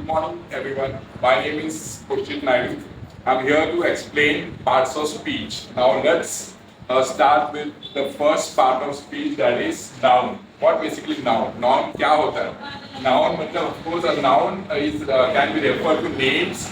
morning, everyone. My name is Pushit Naidu. I'm here to explain parts of speech. Now, let's start with the first part of speech, that is noun. What basically noun? Noun क्या होता है? Noun मतलब of course a noun is can be referred to names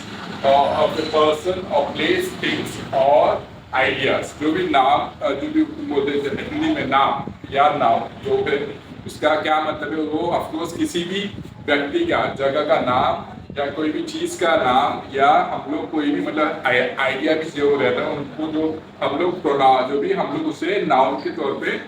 of the person or place, things or ideas. जो भी नाम जो भी बोलते हैं हिंदी में नाम या नाउन, जो फिर उसका क्या मतलब है, वो ऑफ कोर्स किसी भी व्यक्ति का, जगह का नाम या कोई भी चीज का नाम, या हम लोग कोई भी मतलब आइडिया भी जो रहता है उनको जो हम लोग जो भी हम लोग उसे नाउन के तौर पे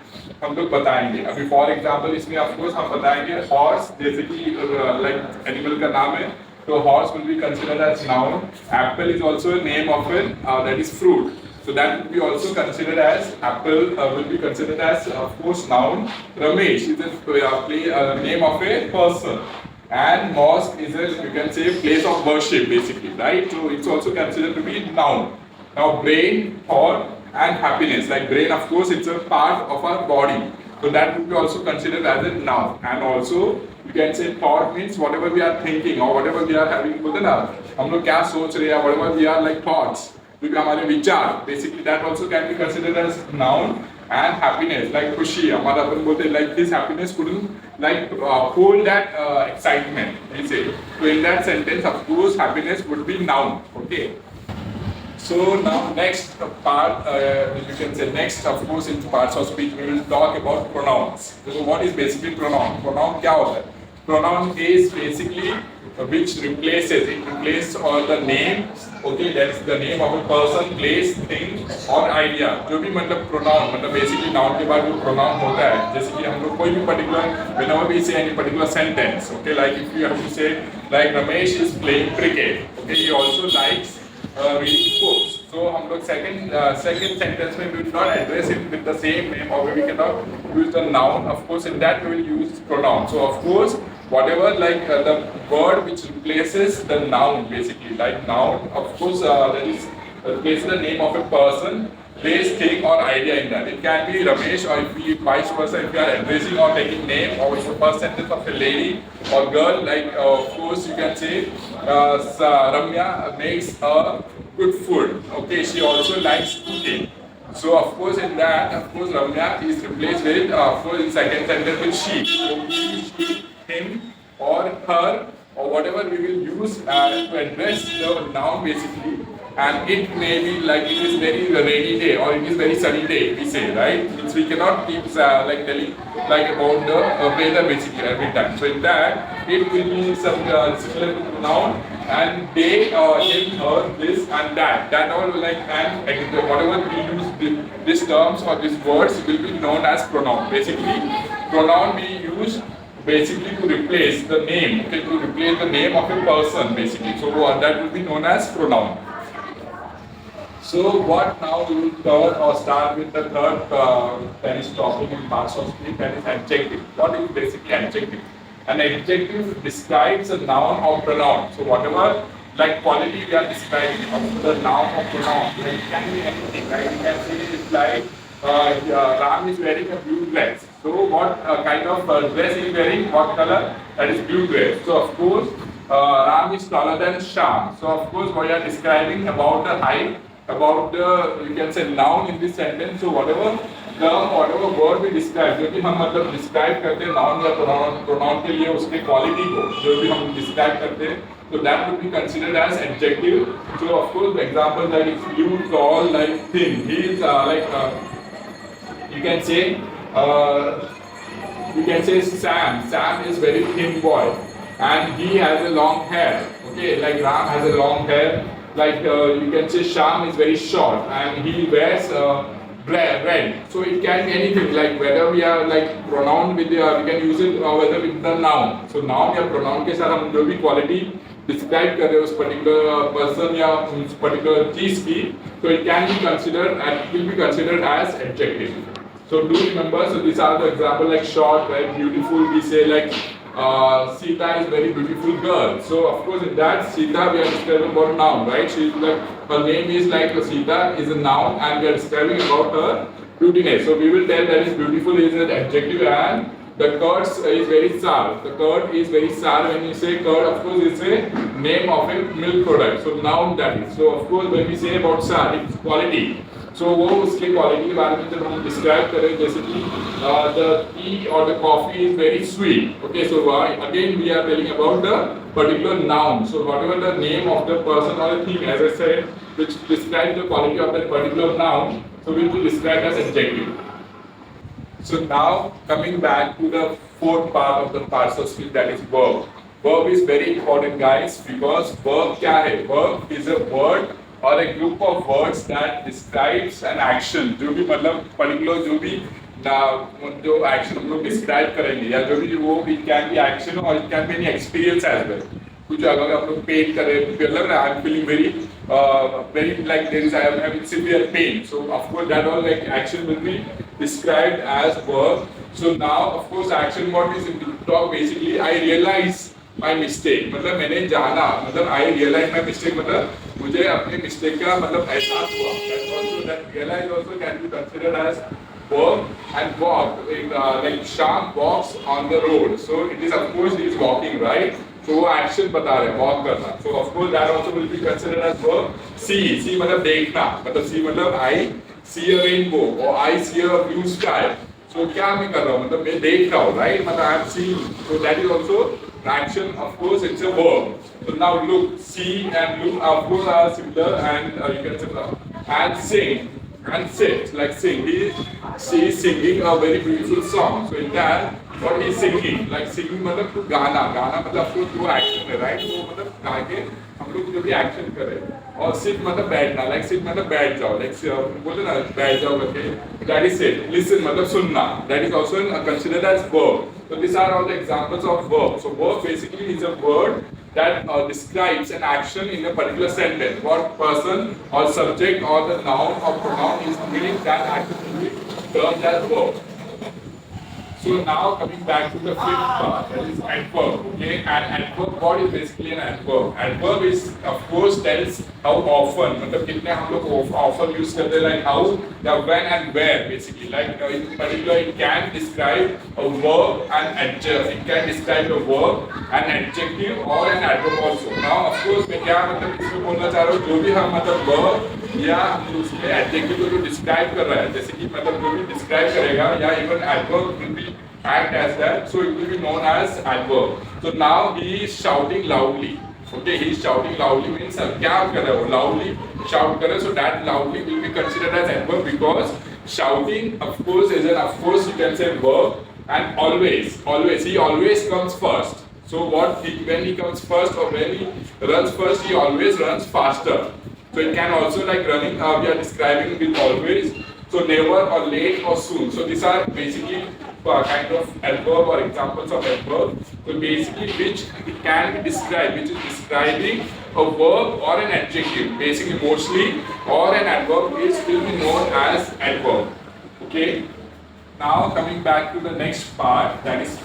हम लोग बताएंगे. अभी फॉर एग्जांपल इसमें ऑफ कोर्स हम बताएंगे हॉर्स, जैसे कि लाइक एनिमल का नाम है तो horse will be considered as noun. Apple is also a name of an that is fruit. So that would be also considered as apple will be considered as of course noun. Ramesh is a name of a person, and mosque is a, you can say, place of worship basically, right? So it's also considered to be noun. Now brain, thought and happiness, like brain of course it's a part of our body, so that would be also considered as a noun. And also you can say thought means whatever we are thinking or whatever we are having, बोलते ना हम लोग क्या सोच रहे हैं, whatever we are like thoughts, क्योंकि हमारे विचार basically that also can be considered as noun. And happiness like खुशी, हमारा अपन बोलते हैं like this happiness couldn't like hold that excitement we say. So in that sentence of course happiness would be noun. Okay, so now next part you can say next of course in parts of speech we will talk about pronouns. So what is basically pronoun? Pronoun क्या होता है? Pronoun is basically which replaces, it replaces all the name, okay, that is the name of a person, place, thing or idea. जो भी मतलब pronoun मतलब basically noun के बाद जो pronoun होता है, जैसे कि हम लोग कोई भी particular whenever we say any particular sentence, okay, like if you have to say like Ramesh is playing cricket, okay, he also likes reading books. So हम लोग second sentence में we will not address it with the same name, or we cannot use the noun. Of course in that we will use pronoun. So of course whatever like the word which replaces the noun basically, like noun of course that is replaces the name of a person, place, thing or idea in that. It can be Ramesh, or if we vice versa, if we are addressing or taking name, or it's the first sentence of a lady or girl, like of course you can say Ramya makes a good food. Okay, she also likes cooking. So of course in that, of course Ramya is replaced with of course in second sentence with she. So he, she, him or her or whatever we will use to address the noun basically. And it may be like it is very rainy day or it is very sunny day, we say, right? Means we cannot keep like telling like about the weather basically every time. So in that it will be some similar to noun, and they, him, her, this and that all like, and whatever we use these terms or these words will be known as pronoun. Basically pronoun we use basically to replace the name, okay, to replace the name of a person basically. So that will be known as pronoun. So what now we will cover or start with the third that is topic in parts of speech, that is adjective. What is basically adjective? An adjective describes a noun or pronoun. So whatever like quality we are describing of the noun or pronoun, like it can be anything, right? You can say it's like Ram is wearing a blue dress. So what kind of dress is he wearing? What color? That is blue dress. So of course Ram is taller than Sham. So of course we are describing about the height, about the, you can say noun in this sentence. So whatever term, whatever word we describe, जो भी हम मतलब describe करते हैं noun या pronoun के लिए उसके quality को जो भी हम describe करते हैं, so that would be considered as adjective. So of course the example like it's blue, tall, like thin. He is you can say Sam. Sam is very thin boy, and he has a long hair. Okay, like Ram has a long hair. Like you can say Sham is very short and he wears red. So it can be anything, like whether we are like pronoun with we can use it or whether with the noun. So noun या pronoun के साथ हम जो भी quality describe कर रहे हैं उस particular person या उस particular चीज की, so it can be considered and will be considered as adjective. So do remember, so these are the example like short, very beautiful. We say like Sita is very beautiful girl. So of course in that Sita we are describing about noun, right? She is like, her name is like Sita is a noun and we are describing about her beautiness. So we will tell that is beautiful is an adjective and The curd is very sour. The curd is very sour. When you say curd, of course, it's a name of a milk product. So noun that is. So of course, when we say about sour, it's quality. So वो उसके quality के बारे में जब हम describe करें जैसे कि the tea or the coffee is very sweet. Okay, so again we are telling about the particular noun. So whatever the name of the person or the thing, as I said, which describes the quality of that particular noun, so will be described as adjective. So now coming back to the fourth part of the parts of speech, that is verb. Verb is very important, guys, because verb क्या है? Verb is a word or a group of words that describes an action. जो भी मतलब particular जो भी जो action हम लोग describe करेंगे या जो भी वो it can be action or it can be any experience as well. कुछ अगर आप लोग पेन कर रहे हैं, लग रहा है I'm feeling very like there is I am having severe pain. So of course that all like action will be described as verb. So now of course action what is in talk basically I realize my mistake. मतलब मैंने जाना मतलब I realize my mistake मतलब मुझे अपने mistake का मतलब एहसास हुआ. That also that realize also can be considered as verb. And walk like Shyam walks on the road. So it is of course he is walking, right? So वो action बता रहे हैं walk करना. So of course that also will be considered as verb. See मतलब देखना मतलब see मतलब I see a rainbow or I see a blue sky. So क्या मैं कर रहा हूँ मतलब मैं देख रहा हूँ, right? मतलब I am seeing. So that is also action. Of course it's a verb. So now look, see and look of course are similar and you can say and sing and sit like sing. She is singing a very beautiful song. So in that what he is singing like singing मतलब तो गाना मतलब आपको जो action है, right? वो मतलब गा के हम लोग जो भी action करें और sit मतलब बैठना like sit मतलब बैठ जाओ like बोलते ना बैठ जाओ करके that is sit. Listen मतलब सुनना that is also considered as verb. So these are all the examples of verb. So verb basically is a word that describes an action in a particular sentence. What person or subject or the noun or pronoun is doing that action will be termed as verb. So now coming back to the fifth part, that is adverb. Okay, and adverb, what is basically an adverb? Adverb is of course tells how often, मतलब कितने हम लोग often use करते हैं like how, the when and where basically. Like in particular, it can describe a verb and adjective. It can describe a verb, an adjective or an adverb also. Now of course मैं क्या मतलब इसमें बोलना चाह रहा हूँ जो भी हम मतलब verb या उसमें adjective को जो describe कर रहा है जैसे कि मतलब जो भी describe करेगा या even adverb will be act as that, so it will be known as adverb. So now he is shouting loudly. Okay, he is shouting loudly means क्या कर रहा है वो loudly shout कर रहा है, so that loudly will be considered as adverb because shouting of course is an of course you can say verb and always he always comes first. So when he comes first or when he runs first he always runs faster. So it can also like running we are describing with always. So never or late or soon. So these are basically kind of adverb or examples of adverb. So basically which it can be described, which is describing a verb or an adjective. Basically mostly or an adverb is will be known as adverb. Okay. Now coming back to the next part, that is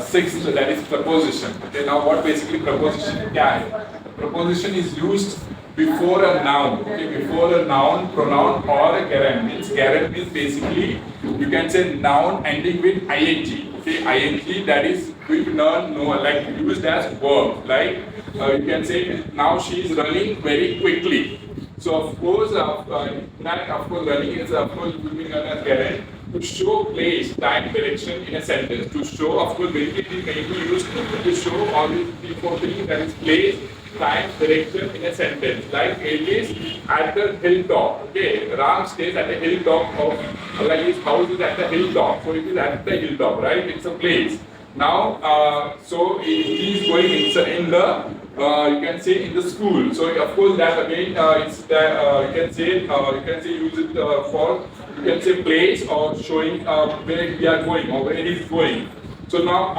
sixth, that is preposition. Okay. Now what basically preposition क्या है? Preposition is used before a noun, okay, before a noun, pronoun or a gerund. Means gerund means basically you can say noun ending with ing. Okay, ing that is we learn no like used as verb. Like you can say now she is running very quickly. So of course that of course running is of course will be known as gerund. To show place, time, direction in a sentence. To show of course basically it may be used to show all these three four things, that is place, time, direction in a sentence. Like it is at the hilltop. Okay, Ram stays at the hilltop of like his house is at the hilltop. So it is at the hilltop, right? It's a place. Now, so he is going in the you can say in the school. So of course that again it's that you can say use it for you can say place or showing where we are going or where he is going. So now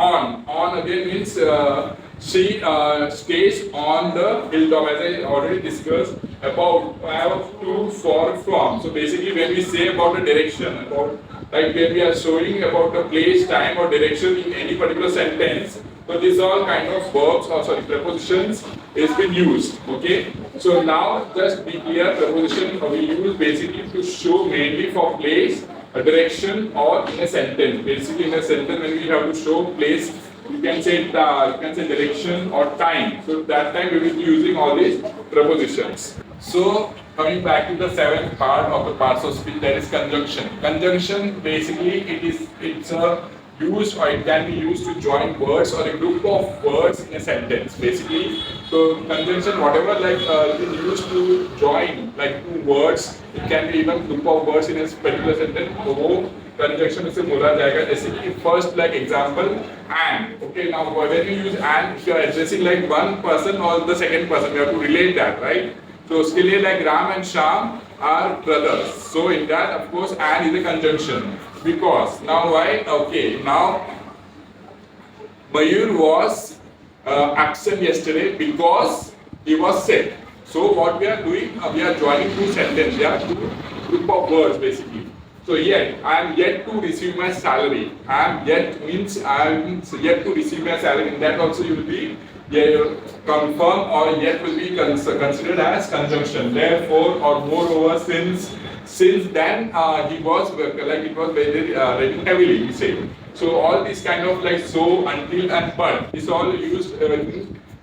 on again means she stays on the hilltop, as I already discussed about have to, for, from. So basically when we say about the direction, about like when we are showing about the place, time or direction in any particular sentence, so these all kind of verbs or sorry prepositions is been used. Okay, so now just be clear, preposition we use basically to show mainly for place, a direction or in a sentence. Basically, in a sentence, when we have to show place, you can say direction or time. So that time we will be using all these prepositions. So coming back to the seventh part of the parts of speech, that is conjunction. Conjunction basically it's a used or it can be used to join words or a group of words in a sentence. Basically, so conjunction whatever it is used to join like two words, it can be even group of words in a particular sentence. So conjunction से बोला जाएगा जैसे कि first like example and. Okay, now when you use and, if you are addressing like one person or the second person, you have to relate that, right? So उसके लिए like Ram and Shyam are brothers. So in that, of course, and is a conjunction. Because now why? Okay, now Mayur was absent yesterday because he was sick. So what we are doing? We are joining two sentences. We are two group of words basically. So yet, I am yet to receive my salary. I am yet means I am yet to receive my salary. In that also you will be confirm or yet will be considered as conjunction. Therefore or moreover, since then he was like it was very raining heavily, we say. So all these kind of like so, until and but is all used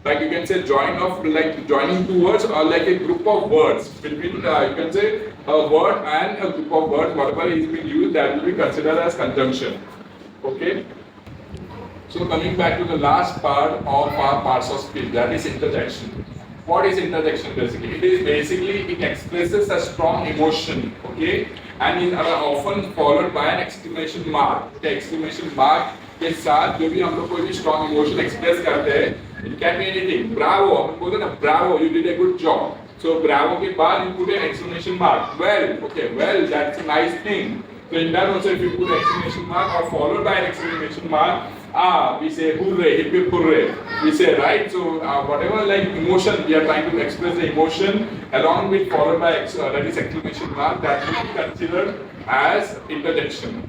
like you can say join of like joining two words or like a group of words between you can say a word and a group of words, whatever is being used, that will be considered as conjunction. Okay. So coming back to the last part of our parts of speech, that is interjection. What is interjection basically? It is basically, it expresses a strong emotion, okay, and is often followed by an exclamation mark. Okay, exclamation mark के साथ जो भी हम लोग कोई भी strong emotion express करते हैं, it can be anything. Bravo, हम बोलते हैं ना, bravo, you did a good job. So bravo के बाद you put an exclamation mark. Well, okay, well, that's a nice thing. So in that also, if you put an exclamation mark or followed by an exclamation mark, we say hooray, hip hip hooray. We say right. So whatever like emotion we are trying to express the emotion along with followed by that is exclamation mark, that will be considered as interjection.